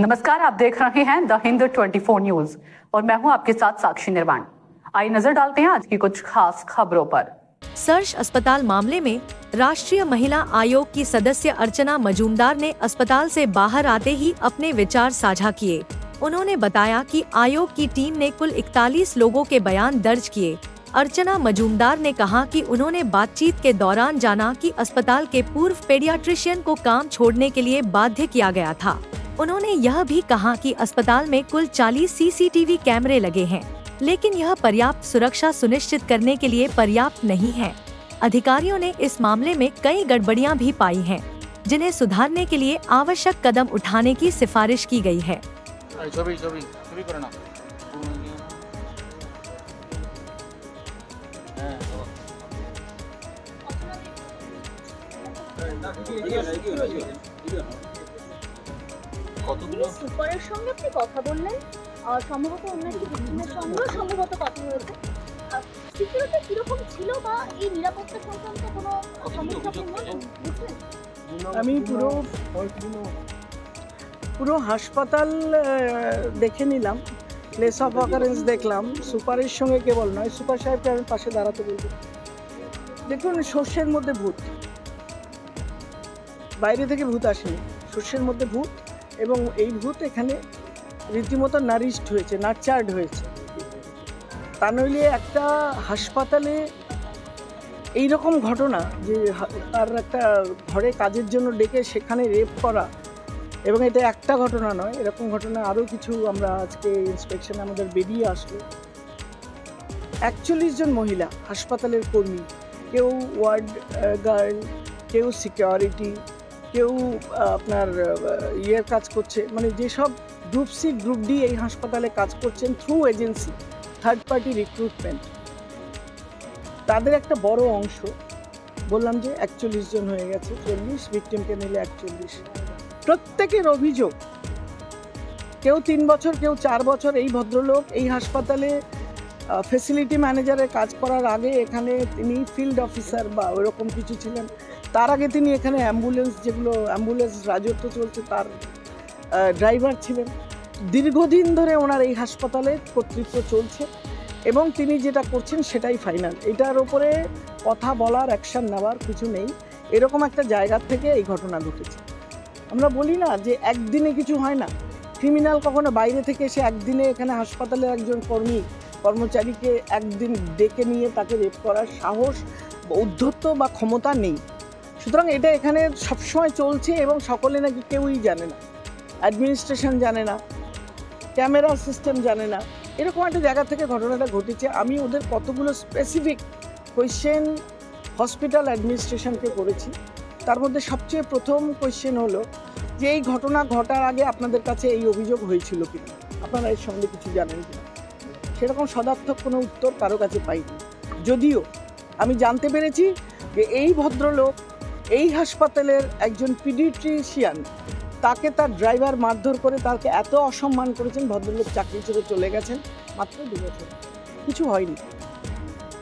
नमस्कार, आप देख रहे हैं द हिंद 24 न्यूज और मैं हूं आपके साथ साक्षी निर्वाण। आइए नजर डालते हैं आज की कुछ खास खबरों पर। सर्च अस्पताल मामले में राष्ट्रीय महिला आयोग की सदस्य अर्चना मजूमदार ने अस्पताल से बाहर आते ही अपने विचार साझा किए। उन्होंने बताया कि आयोग की टीम ने कुल 41 लोगों के बयान दर्ज किए। अर्चना मजूमदार ने कहा कि उन्होंने बातचीत के दौरान जाना कि अस्पताल के पूर्व पेडियाट्रिशियन को काम छोड़ने के लिए बाध्य किया गया था। उन्होंने यह भी कहा कि अस्पताल में कुल 40 सीसीटीवी कैमरे लगे हैं, लेकिन यह पर्याप्त सुरक्षा सुनिश्चित करने के लिए पर्याप्त नहीं है। अधिकारियों ने इस मामले में कई गड़बड़ियां भी पाई हैं, जिन्हें सुधारने के लिए आवश्यक कदम उठाने की सिफारिश की गई है। কতগুলো সুপারের সঙ্গে আপনি কথা বললেন, সম্ভবত অন্য একটি ভিকটিমের সঙ্গেও সম্ভবত কথা হয়েছে। সিকিউরিটি কিরকম ছিল বা এই নিরাপত্তা সংক্রান্ত কোনো সমস্যা আপনি বুঝলেন? আমি পুরো হাসপাতাল দেখে নিলাম, প্লেস অফ অকারেন্স দেখলাম। সুপারের সঙ্গে কেবল নয়, সুপার সাহেবকে আমি পাশে দাঁড়াতে বলবো। দেখুন, শস্যের মধ্যে ভূত, বাইরে থেকে ভূত আসেনি, শস্যের মধ্যে ভূত, এবং এই ভূত এখানে রীতিমতো নারিশড হয়েছে, নার্চার্ড হয়েছে। তা নইলে একটা হাসপাতালে এইরকম ঘটনা, যে তার একটা ঘরে কাজের জন্য ডেকে সেখানে রেপ করা, এবং এটা একটা ঘটনা নয়, এরকম ঘটনা আরও কিছু আমরা আজকে ইন্সপেকশনে আমাদের বেরিয়ে আসলো। 41 জন মহিলা হাসপাতালের কর্মী, কেউ ওয়ার্ড গার্ল, কেউ সিকিউরিটি, কেউ আপনার ইয়ের কাজ করছে, মানে যেসব গ্রুপ সি গ্রুপ ডি এই হাসপাতালে কাজ করছেন through agency, third party recruitment, তাদের একটা বড় অংশ, বললাম যে 41 জন হয়ে গেছে, 40 ভিকটিমকে নিলে 41। প্রত্যেকের অভিযোগ, কেউ 3 বছর, কেউ 4 বছর। এই ভদ্রলোক এই হাসপাতালে ফ্যাসিলিটি ম্যানেজারের কাজ করার আগে এখানে তিনি ফিল্ড অফিসার বা ওরকম কিছু ছিলেন। তার আগে তিনি এখানে অ্যাম্বুলেন্স, যেগুলো অ্যাম্বুলেন্স রাজত্ব চলছে তার ড্রাইভার ছিলেন। দীর্ঘদিন ধরে ওনার এই হাসপাতালে কর্তৃত্ব চলছে এবং তিনি যেটা করছেন সেটাই ফাইনাল। এটার ওপরে কথা বলার, অ্যাকশান নেওয়ার কিছু নেই। এরকম একটা জায়গা থেকে এই ঘটনা ঘটেছে। আমরা বলি না যে একদিনে কিছু হয় না। ক্রিমিনাল কখনো বাইরে থেকে এসে একদিনে এখানে হাসপাতালের একজন কর্মচারীকে একদিন ডেকে নিয়ে তাকে রেপ করার সাহস, উদ্ধত্ত বা ক্ষমতা নেই। সুতরাং এটা এখানে সবসময় চলছে এবং সকলে নাকি কেউই জানে না, অ্যাডমিনিস্ট্রেশন জানে না, ক্যামেরা সিস্টেম জানে না, এরকম একটা জায়গা থেকে ঘটনাটা ঘটেছে। আমি ওদের কতগুলো স্পেসিফিক কোয়েশ্চেন হসপিটাল অ্যাডমিনিস্ট্রেশনকে করেছি। তার মধ্যে সবচেয়ে প্রথম কোয়েশ্চেন হলো যে এই ঘটনা ঘটার আগে আপনাদের কাছে এই অভিযোগ হয়েছিল কিনা, আপনারা এর সঙ্গে কিছু জানেন কিনা। সেরকম সদার্থক কোনো উত্তর কারো কাছে পাইনি। যদিও আমি জানতে পেরেছি যে এই ভদ্রলোক এই হাসপাতালের একজন পিডিয়াট্রিশিয়ান, তাকে তার ড্রাইভার মারধর করে তাকে এত অসম্মান করেছেন, ভদ্রলোক চাকরি ছেড়ে চলে গেছেন মাত্র 2 বছর, কিছু হয়নি,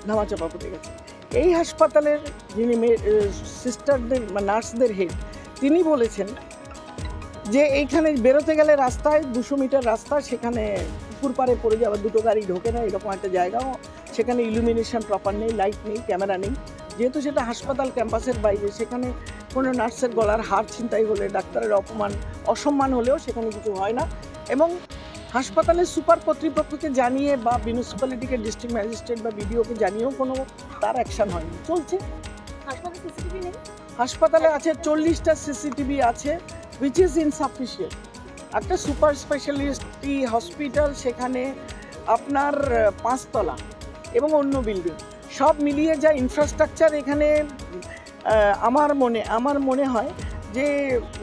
ধামাচাপা পড়ে গেছে। এই হাসপাতালের যিনি সিস্টারদের বা নার্সদের হেড, তিনি বলেছেন যে এইখানে বেরোতে গেলে রাস্তায় 200 মিটার রাস্তা, সেখানে পুকুর পাড়ে পড়ে যাওয়া, দুটো গাড়ি ঢোকে না, এরকম একটা জায়গাও। সেখানে ইলুমিনেশন প্রপার নেই, লাইট নেই, ক্যামেরা নেই। যেহেতু সেটা হাসপাতাল ক্যাম্পাসের বাইরে, সেখানে কোনো নার্সের গলার হার ছিনতাই হলে, ডাক্তারের অসম্মান হলেও সেখানে কিছু হয় না। এবং হাসপাতালের সুপার কর্তৃপক্ষকে জানিয়ে বা মিউনিসিপ্যালিটিকে, ডিস্ট্রিক্ট ম্যাজিস্ট্রেট বা বিডিওকে জানিয়েও কোনো তার অ্যাকশন হয়নি, চলছে। হাসপাতালে আছে 40টা সিসিটিভি আছে, উইচ ইজ ইনসাফিসিয়েন্ট। একটা সুপার স্পেশালিস্টি হসপিটাল, সেখানে আপনার 5 তলা এবং অন্য বিল্ডিং সব মিলিয়ে যা ইনফ্রাস্ট্রাকচার এখানে, আমার মনে হয় যে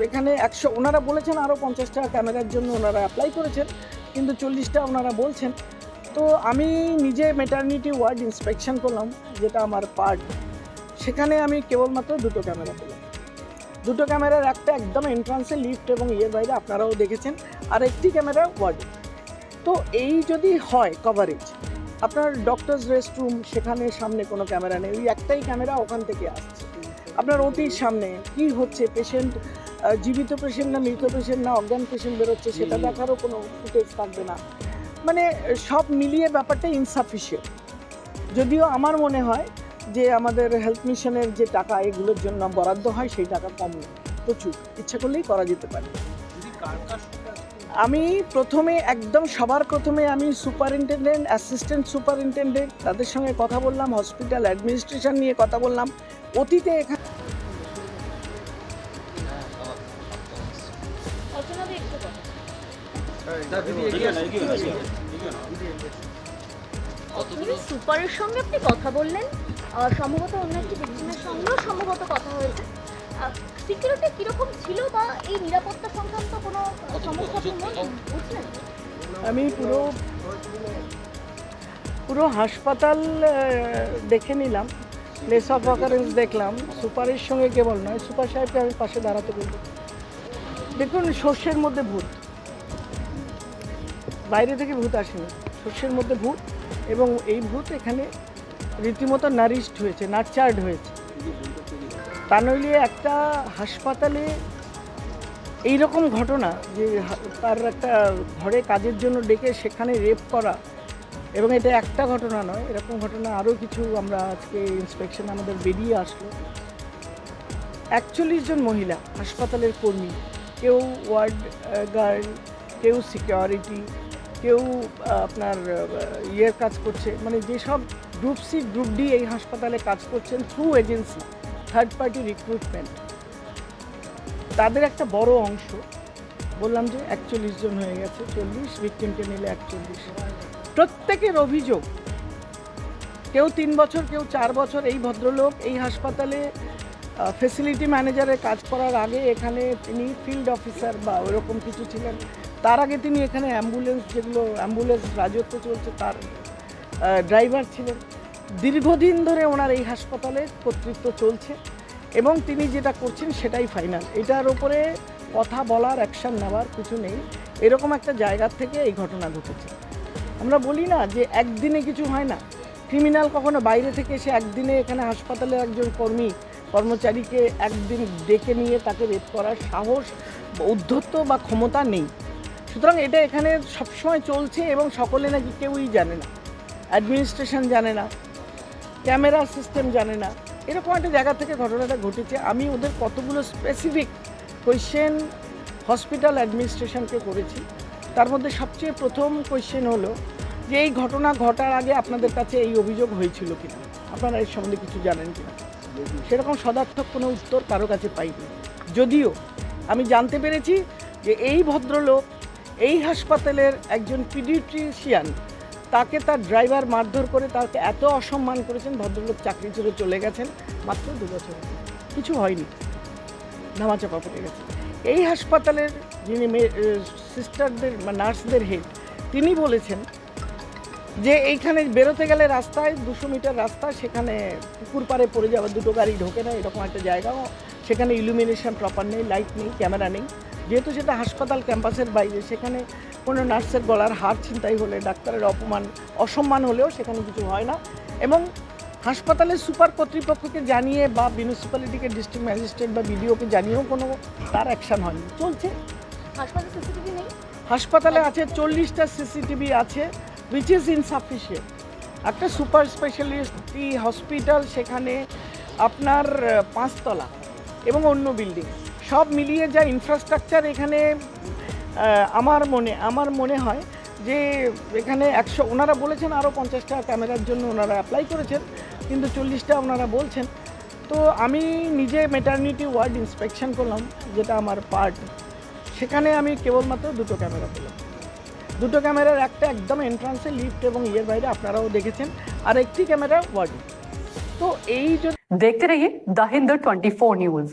এখানে 100, ওনারা বলেছেন আরও 50টা ক্যামেরার জন্য ওনারা অ্যাপ্লাই করেছেন, কিন্তু 40টা ওনারা বলছেন। তো আমি নিজে ম্যাটারনিটি ওয়ার্ড ইন্সপেকশন করলাম, যেটা আমার পার্ট। সেখানে আমি কেবলমাত্র 2টো ক্যামেরা পেলাম। 2টো ক্যামেরার একটা একদম এন্ট্রান্সে, লিফট এবং ইয়ের বাইরে, আপনারাও দেখেছেন, আর একটি ক্যামেরা ওয়ার্ডে। তো এই যদি হয় কভারেজ, আপনার ডক্টরস রেস্টরুম, সেখানে সামনে কোনো ক্যামেরা নেই, ওই একটাই ক্যামেরা ওখান থেকে আসছে। আপনার ওটির সামনে কি হচ্ছে, পেশেন্ট জীবিত পেশেন্ট না মৃত পেশেন্ট না অজ্ঞান পেশেন্ট বেরোচ্ছে সেটা দেখারও কোনো ফুটেজ থাকবে না। মানে সব মিলিয়ে ব্যাপারটা ইনসাফিসিয়েন্ট। যদিও আমার মনে হয় যে আমাদের হেলথ মিশনের যে টাকা এগুলোর জন্য বরাদ্দ হয় সেই টাকা কম নয়, প্রচুর, ইচ্ছা করলেই করা যেতে পারে। আমি প্রথমে একদম সবার প্রথমে আমি সুপারিনটেনডেন্ট, অ্যাসিস্ট্যান্ট সুপারিনটেনডেন্ট তাদের সঙ্গে কথা বললাম, হসপিটাল অ্যাডমিনিস্ট্রেশন নিয়ে কথা বললাম। অতীতে এখানে অর্চনাদি একটু কথা। আপনি সুপারের সঙ্গে আপনি কথা বললেন, সম্ভবত অন্য একটি ভিকটিমের সঙ্গেও সম্ভবত কথা হয়েছে। সিকিউরিটি কিরকম ছিল বা এই নিরাপত্তা সংক্রান্ত কোনো সমস্যা আপনি বুঝলেন? আমি পুরো হাসপাতাল দেখে নিলাম, প্লেস অফ অকারেন্স দেখলাম। সুপারের সঙ্গে কেবল নয়, সুপার সাহেবকে আমি পাশে দাঁড়াতে বলবো। দেখুন, শস্যের মধ্যে ভূত, বাইরে থেকে ভূত আসেনি, শস্যের মধ্যে ভূত, এবং এই ভূত এখানে রীতিমতো নারিশড হয়েছে, নার্চার্ড হয়েছে। তা নইলে একটা হাসপাতালে এইরকম ঘটনা যে তার একটা ঘরে কাজের জন্য ডেকে সেখানে রেপ করা, এবং এটা একটা ঘটনা নয়, এরকম ঘটনা আরও কিছু আমরা আজকে ইন্সপেকশন আমাদের বেরিয়ে আসলো। 41 জন মহিলা হাসপাতালের কর্মী, কেউ ওয়ার্ড গার্ল, কেউ সিকিউরিটি, কেউ আপনার ইয়ের কাজ করছে, মানে যেসব গ্রুপ সি গ্রুপ ডি এই হাসপাতালে কাজ করছেন through agency, third party recruitment, তাদের একটা বড় অংশ, বললাম যে 41 জন হয়ে গেছে, 40 ভিকটিমকে নিলে 41। প্রত্যেকের অভিযোগ, কেউ 3 বছর, কেউ 4 বছর। এই ভদ্রলোক এই হাসপাতালে ফেসিলিটি ম্যানেজারের কাজ করার আগে এখানে তিনি ফিল্ড অফিসার বা ওরকম কিছু ছিলেন। তার আগে তিনি এখানে অ্যাম্বুলেন্স, যেগুলো অ্যাম্বুলেন্স রাজত্ব চলছে তার ড্রাইভার ছিলেন। দীর্ঘদিন ধরে ওনার এই হাসপাতালে কর্তৃত্ব চলছে এবং তিনি যেটা করছেন সেটাই ফাইনাল। এটার ওপরে কথা বলার, অ্যাকশন নেওয়ার কিছু নেই। এরকম একটা জায়গার থেকে এই ঘটনা ঘটেছে। আমরা বলি না যে একদিনে কিছু হয় না, ক্রিমিনাল কখনো বাইরে থেকে এসে একদিনে এখানে হাসপাতালের একজন কর্মচারীকে একদিন ডেকে নিয়ে তাকে রেপ করার সাহস, উদ্ধত্ত বা ক্ষমতা নেই। সুতরাং এটা এখানে সবসময় চলছে এবং সকলে নাকি কেউই জানে না, অ্যাডমিনিস্ট্রেশন জানে না, ক্যামেরা সিস্টেম জানে না, এরকম একটা জায়গা থেকে ঘটনাটা ঘটেছে। আমি ওদের কতগুলো স্পেসিফিক কোয়েশ্চেন হসপিটাল অ্যাডমিনিস্ট্রেশনকে করেছি। তার মধ্যে সবচেয়ে প্রথম কোয়েশ্চেন হলো যে এই ঘটনা ঘটার আগে আপনাদের কাছে এই অভিযোগ হয়েছিল কিনা, আপনারা এর সম্বন্ধে কিছু জানেন কিনা। সেরকম সদার্থক কোনো উত্তর কারো কাছে পাইনি। যদিও আমি জানতে পেরেছি যে এই ভদ্রলোক এই হাসপাতালের একজন পিডিয়াট্রিশিয়ান, তাকে তার ড্রাইভার মারধর করে তাকে এত অসম্মান করেছেন, ভদ্রলোক চাকরি ছেড়ে চলে গেছেন মাত্র 2 বছর, কিছু হয়নি, ধামাচাপা পড়ে গেছে। এই হাসপাতালের যিনি সিস্টারদের বা নার্সদের হেড, তিনি বলেছেন যে এইখানে বেরোতে গেলে রাস্তায় 200 মিটার রাস্তা, সেখানে পুকুর পাড়ে পড়ে যাওয়া, দুটো গাড়ি ঢোকে না, এরকম একটা জায়গাও, সেখানে ইলুমিনেশন প্রপার নেই, লাইট নেই, ক্যামেরা নেই। যেহেতু সেটা হাসপাতাল ক্যাম্পাসের বাইরে, সেখানে কোনো নার্সের গলার হার ছিনতাই হলে, ডাক্তারের অসম্মান হলেও সেখানে কিছু হয় না। এবং হাসপাতালের সুপার কর্তৃপক্ষকে জানিয়ে বা মিউনিসিপ্যালিটিকে, ডিস্ট্রিক্ট ম্যাজিস্ট্রেট বা বিডিওকে জানিয়েও কোনো তার অ্যাকশন হয়নি, চলছে। হাসপাতালে সিসিটিভি নেই? হাসপাতালে আছে 40টা সিসিটিভি আছে, which is insufficient। একটা সুপার স্পেশালিটি হসপিটাল, সেখানে আপনার 5 তলা এবং অন্য বিল্ডিং সব মিলিয়ে যা ইনফ্রাস্ট্রাকচার এখানে, আমার মনে হয় যে এখানে 100, ওনারা বলেছেন আরও 50টা ক্যামেরার জন্য ওনারা অ্যাপ্লাই করেছেন, কিন্তু 40টা ওনারা বলছেন। তো আমি নিজে ম্যাটারনিটি ওয়ার্ড ইন্সপেকশন করলাম, যেটা আমার পার্ট, সেখানে আমি কেবলমাত্র 2টো ক্যামেরা পেলাম। 2টো ক্যামেরার একটা একদম এন্ট্রান্সে, লিফট এবং ইয়ের বাইরে, আপনারাও দেখেছেন, আর একটি ক্যামেরা ওয়ার্ডে। তো এই देखते रहिए द हिंद 24 न्यूज।